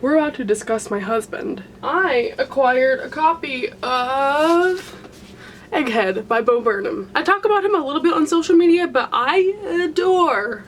We're about to discuss my husband. I acquired a copy of Egghead by Bo Burnham. I talk about him a little bit on social media, but I adore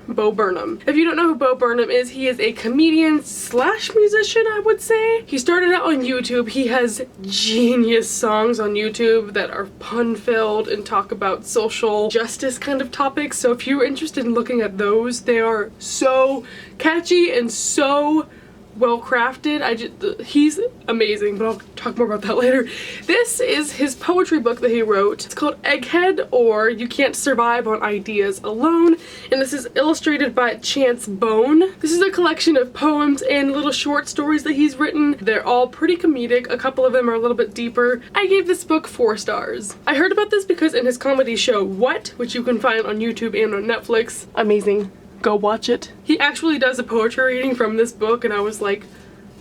Bo Burnham. If you don't know who Bo Burnham is, he is a comedian slash musician, I would say. He started out on YouTube. He has genius songs on YouTube that are pun-filled and talk about social justice kind of topics. So if you're interested in looking at those, they are so catchy and so well crafted. He's amazing, but I'll talk more about that later. This is his poetry book that he wrote. It's called Egghead, or You Can't Survive on Ideas Alone, and this is illustrated by Chance Bone. This is a collection of poems and little short stories that he's written. They're all pretty comedic. A couple of them are a little bit deeper. I gave this book 4 stars. I heard about this because in his comedy show What, which you can find on YouTube and on Netflix, amazing. Go watch it. He actually does a poetry reading from this book, and I was like,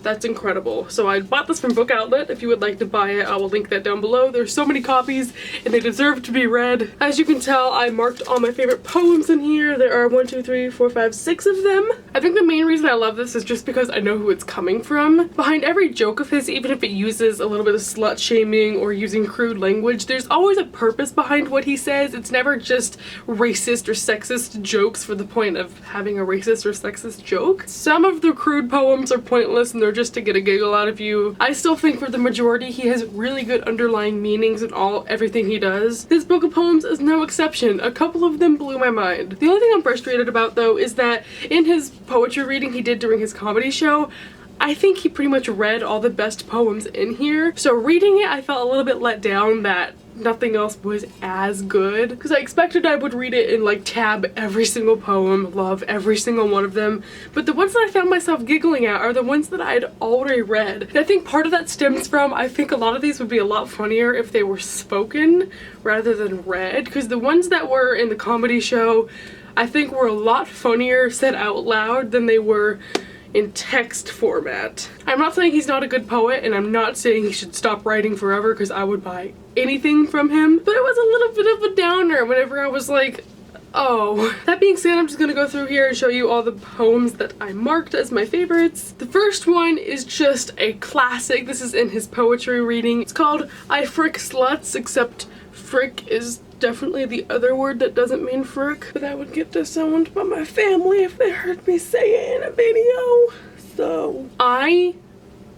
that's incredible. So I bought this from Book Outlet. If you would like to buy it, I will link that down below. There's so many copies and they deserve to be read. As you can tell, I marked all my favorite poems in here. There are 1, 2, 3, 4, 5, 6 of them. I think the main reason I love this is just because I know who it's coming from. Behind every joke of his, even if it uses a little bit of slut shaming or using crude language, there's always a purpose behind what he says. It's never just racist or sexist jokes for the point of having a racist or sexist joke. Some of the crude poems are pointless and they're just to get a giggle out of you. I still think for the majority he has really good underlying meanings in everything he does. This book of poems is no exception. A couple of them blew my mind. The only thing I'm frustrated about though is that in his poetry reading he did during his comedy show, I think he pretty much read all the best poems in here. So reading it, I felt a little bit let down that nothing else was as good, because I expected I would read it and like tab every single poem, love every single one of them, but the ones that I found myself giggling at are the ones that I had already read. And I think part of that stems from, I think a lot of these would be a lot funnier if they were spoken rather than read, because the ones that were in the comedy show I think were a lot funnier said out loud than they were in text format. I'm not saying he's not a good poet, and I'm not saying he should stop writing forever, because I would buy anything from him, but it was a little bit of a downer whenever I was like, oh. That being said, I'm just gonna go through here and show you all the poems that I marked as my favorites. The first one is just a classic. This is in his poetry reading. It's called I Frick Sluts, except frick is definitely the other word that doesn't mean frick, but that would get disowned by my family if they heard me say it in a video. So I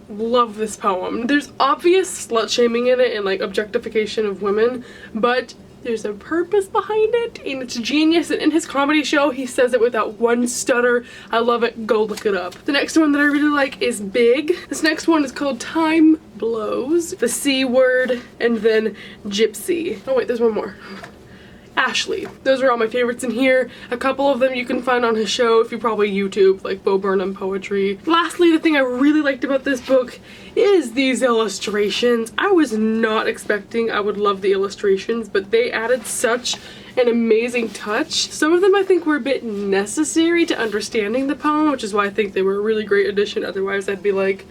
love this poem. There's obvious slut shaming in it and like objectification of women, but there's a purpose behind it and it's genius, and in his comedy show he says it without one stutter. I love it. Go look it up. The next one that I really like is Big. This next one is called Time Blows, the C word, and then Gypsy. Oh wait, there's one more. Ashley. Those are all my favorites in here. A couple of them you can find on his show if you probably YouTube, like Bo Burnham poetry. Lastly, the thing I really liked about this book is these illustrations. I was not expecting I would love the illustrations, but they added such an amazing touch. Some of them I think were a bit necessary to understanding the poem, which is why I think they were a really great addition. Otherwise I'd be like,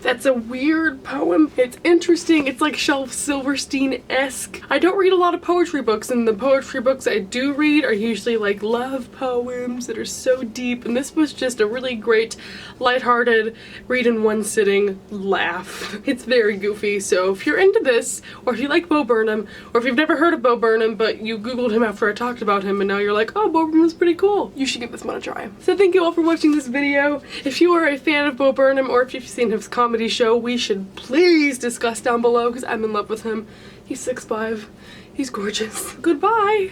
that's a weird poem. It's interesting. It's like Shelf Silverstein-esque. I don't read a lot of poetry books, and the poetry books I do read are usually like love poems that are so deep, and this was just a really great, lighthearted, read in one sitting laugh. It's very goofy, so if you're into this, or if you like Bo Burnham, or if you've never heard of Bo Burnham but you googled him after I talked about him and now you're like, oh, Bo Burnham's pretty cool, you should give this one a try. So thank you all for watching this video. If you are a fan of Bo Burnham, or if you've seen his comedy show, we should please discuss down below, because I'm in love with him. He's 6'5". He's gorgeous. Goodbye.